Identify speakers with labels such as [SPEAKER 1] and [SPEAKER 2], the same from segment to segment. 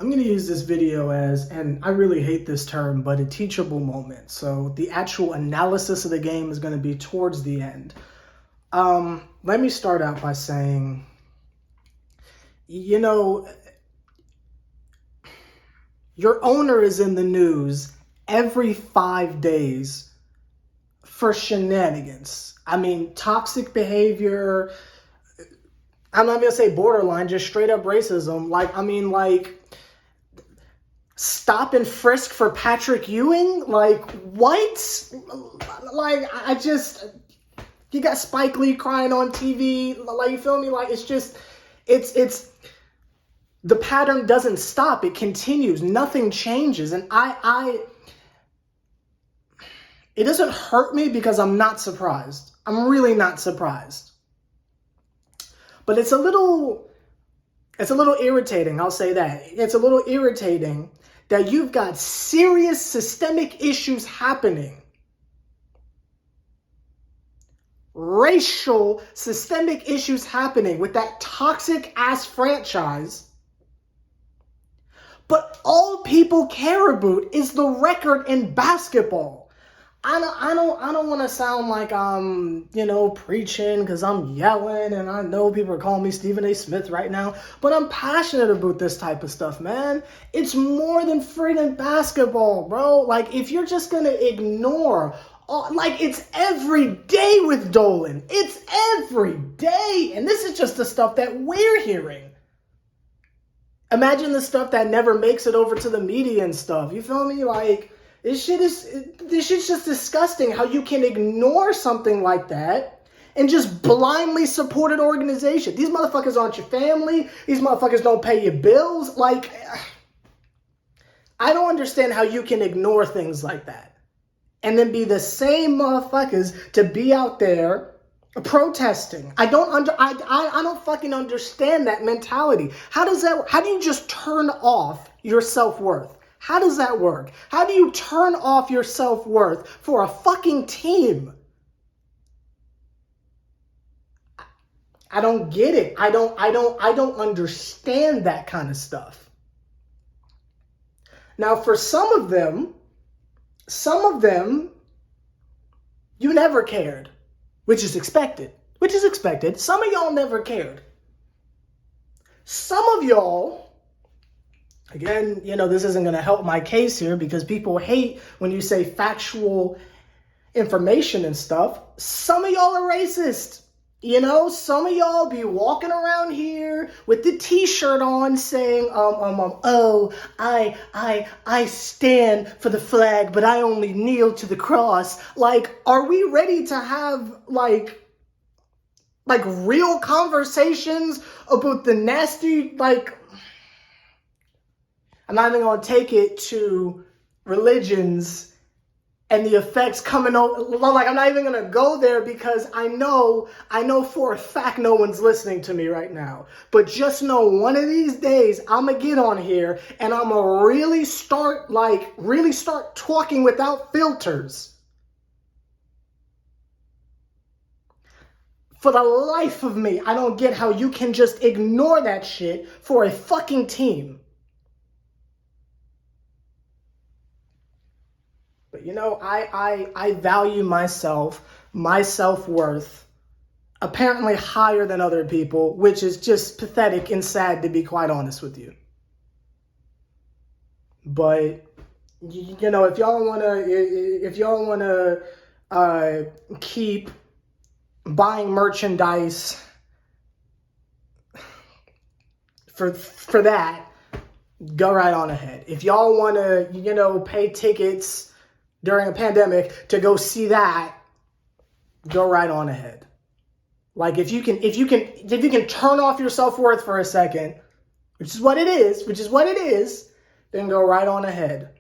[SPEAKER 1] I'm going to use this video as, and I really hate this term, but a teachable moment. So the actual analysis of the game is going to be towards the end. Let me start out by saying, your owner is in the news every 5 days for shenanigans. I mean, toxic behavior. I'm not going to say borderline, just straight up racism. Stop and frisk for Patrick Ewing? What? You got Spike Lee crying on TV. You feel me? It's the pattern doesn't stop. It continues. Nothing changes. And it doesn't hurt me because I'm not surprised. I'm really not surprised. But it's a little irritating. I'll say that. It's a little irritating that you've got serious systemic issues happening. Racial systemic issues happening with that toxic ass franchise. But all people care about is the record in basketball. I don't want to sound like I'm, preaching because I'm yelling, and I know people are calling me Stephen A. Smith right now, but I'm passionate about this type of stuff, man. It's more than freaking basketball, bro. If you're just going to ignore, it's every day with Dolan. It's every day. And this is just the stuff that we're hearing. Imagine the stuff that never makes it over to the media and stuff. You feel me? This shit's just disgusting how you can ignore something like that and just blindly support an organization. These motherfuckers aren't your family. These motherfuckers don't pay your bills. I don't understand how you can ignore things like that and then be the same motherfuckers to be out there protesting. I don't fucking understand that mentality. How do you just turn off your self-worth? How does that work? How do you turn off your self-worth for a fucking team? I don't get it. I don't understand that kind of stuff. Now, for some of them, you never cared, which is expected. Some of y'all never cared. Some of y'all, again, this isn't going to help my case here because people hate when you say factual information and stuff. Some of y'all are racist. Some of y'all be walking around here with the t-shirt on saying, I stand for the flag, but I only kneel to the cross. Are we ready to have, real conversations about the nasty, I'm not even going to take it to religions and the effects coming over. I'm not even going to go there because I know for a fact no one's listening to me right now. But just know one of these days I'm going to get on here and I'm going to really start talking without filters. For the life of me, I don't get how you can just ignore that shit for a fucking team. But I value myself, my self-worth, apparently higher than other people, which is just pathetic and sad to be quite honest with you. But if y'all wanna keep buying merchandise for that, go right on ahead. If y'all wanna pay tickets during a pandemic to go see that, go right on ahead. If you can turn off your self-worth for a second, which is what it is, then go right on ahead.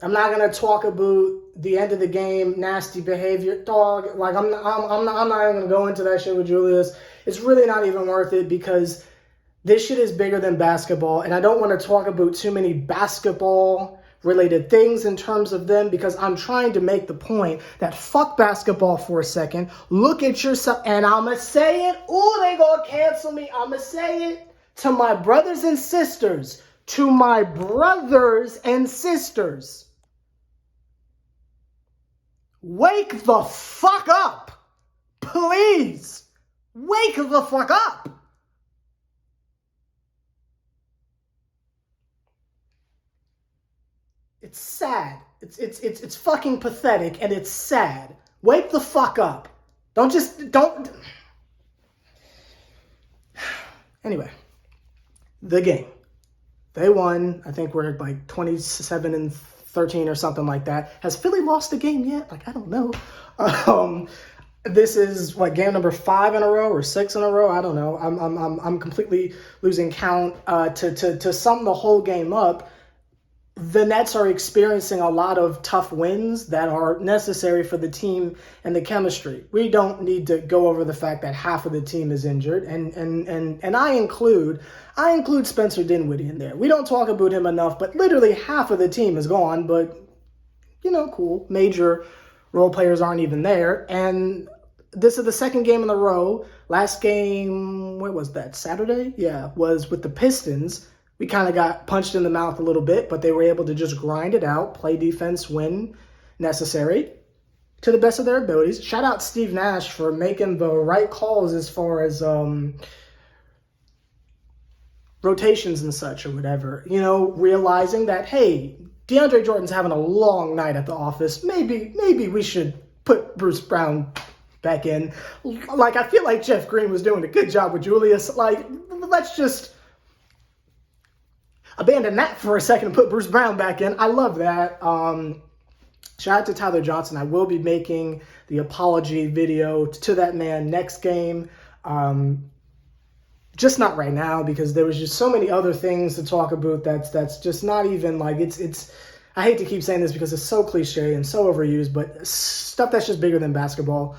[SPEAKER 1] I'm not gonna talk about the end of the game, nasty behavior, dog. I'm not even gonna go into that shit with Julius. It's really not even worth it because this shit is bigger than basketball, and I don't want to talk about too many basketball related things in terms of them because I'm trying to make the point that fuck basketball for a second. Look at yourself, and I'ma say it. Ooh, they gonna cancel me. I'ma say it to my brothers and sisters. to my brothers and sisters. Wake the fuck up. Please. Wake the fuck up. It's sad. It's fucking pathetic, and it's sad. Wake the fuck up. Don't. Anyway, the game. They won. I think we're like 27-13 or something like that. Has Philly lost a game yet? Like, I don't know. This is what, game number 5 in a row or 6 in a row? I don't know. I'm completely losing count. To sum the whole game up, the Nets are experiencing a lot of tough wins that are necessary for the team and the chemistry. We don't need to go over the fact that half of the team is injured, and I include Spencer Dinwiddie in there. We don't talk about him enough, but literally half of the team is gone, but cool. Major role players aren't even there, and this is the second game in a row. Last game, what was that, Saturday? Yeah, was with the Pistons. We kind of got punched in the mouth a little bit, but they were able to just grind it out, play defense when necessary, to the best of their abilities. Shout out Steve Nash for making the right calls as far as rotations and such or whatever. Realizing that, hey, DeAndre Jordan's having a long night at the office. Maybe we should put Bruce Brown back in. Like, I feel like Jeff Green was doing a good job with Julius. Like, let's just abandon that for a second and put Bruce Brown back in. I love that. Shout out to Tyler Johnson. I will be making the apology video to that man next game. Just not right now, because there was just so many other things to talk about that's just not even like it's I hate to keep saying this because it's so cliche and so overused, but stuff that's just bigger than basketball.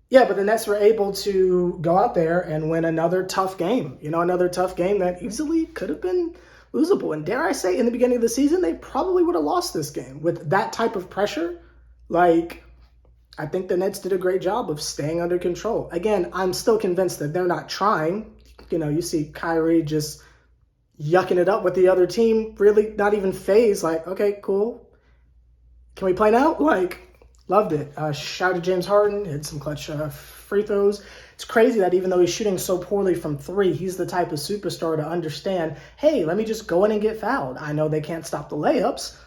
[SPEAKER 1] Yeah, but the Nets were able to go out there and win another tough game. Another tough game that easily could have been losable. And dare I say, in the beginning of the season, they probably would have lost this game. With that type of pressure, like, I think the Nets did a great job of staying under control. Again, I'm still convinced that they're not trying. You see Kyrie just yucking it up with the other team, really not even phased. Like, okay, cool. Can we play now? Like, loved it. Shout out to James Harden. Hit some clutch free throws. It's crazy that even though he's shooting so poorly from 3, he's the type of superstar to understand, hey, let me just go in and get fouled. I know they can't stop the layups.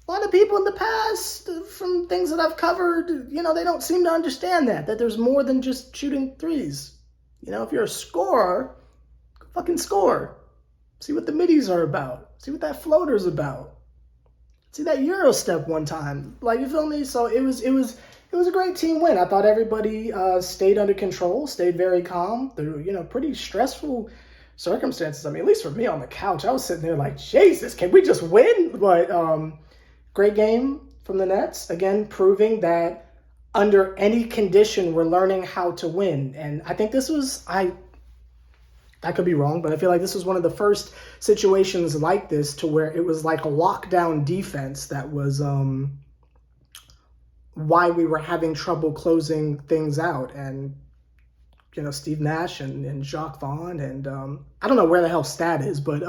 [SPEAKER 1] A lot of people in the past, from things that I've covered, they don't seem to understand that there's more than just shooting threes. If you're a scorer, fucking score. See what the middies are about. See what that floater's about. See that Euro step one time, like, you feel me? So it was a great team win. I thought everybody stayed under control, stayed very calm through pretty stressful circumstances. I mean, at least for me on the couch, I was sitting there like, Jesus, can we just win? But great game from the Nets, again proving that under any condition we're learning how to win. And I think this was I could be wrong, but I feel like this was one of the first situations like this to where it was like a lockdown defense that was why we were having trouble closing things out. And, Steve Nash and Jacques Vaughn and I don't know where the hell Stat is, but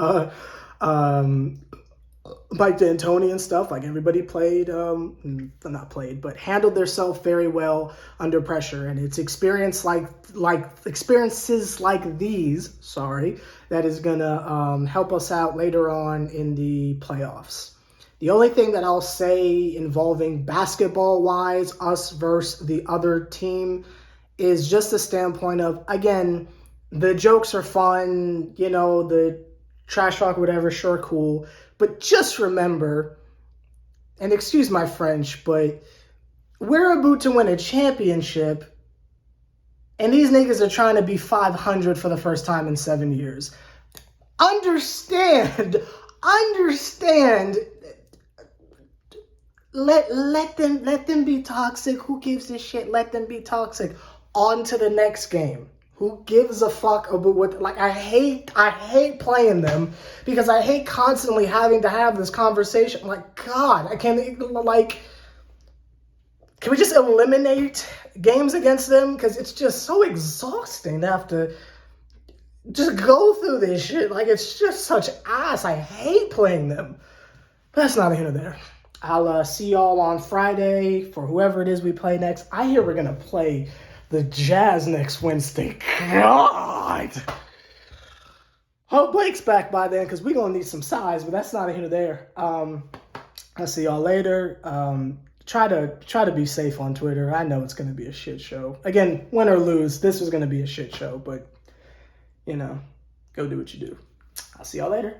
[SPEAKER 1] Mike D'Antoni and stuff, like everybody played, not played, but handled themselves very well under pressure. And it's experiences like these, that is going to help us out later on in the playoffs. The only thing that I'll say involving basketball-wise, us versus the other team, is just the standpoint of, again, the jokes are fun, the trash talk, whatever, sure, cool. But just remember, and excuse my French, but we're about to win a championship, and these niggas are trying to be 500 for the first time in 7 years. Understand. Let them be toxic. Who gives a shit? Let them be toxic. On to the next game. Who gives a fuck about what, like, I hate playing them because I hate constantly having to have this conversation. Like, God, I can't, like, can we just eliminate games against them? Because it's just so exhausting to have to just go through this shit. Like, it's just such ass. I hate playing them. But that's not here nor there. I'll see y'all on Friday for whoever it is we play next. I hear we're going to play the Jazz next Wednesday. God! Hope Blake's back by then because we're going to need some size, but that's not here nor there. I'll see y'all later. Try to be safe on Twitter. I know it's going to be a shit show. Again, win or lose, this was going to be a shit show, but, you know, go do what you do. I'll see y'all later.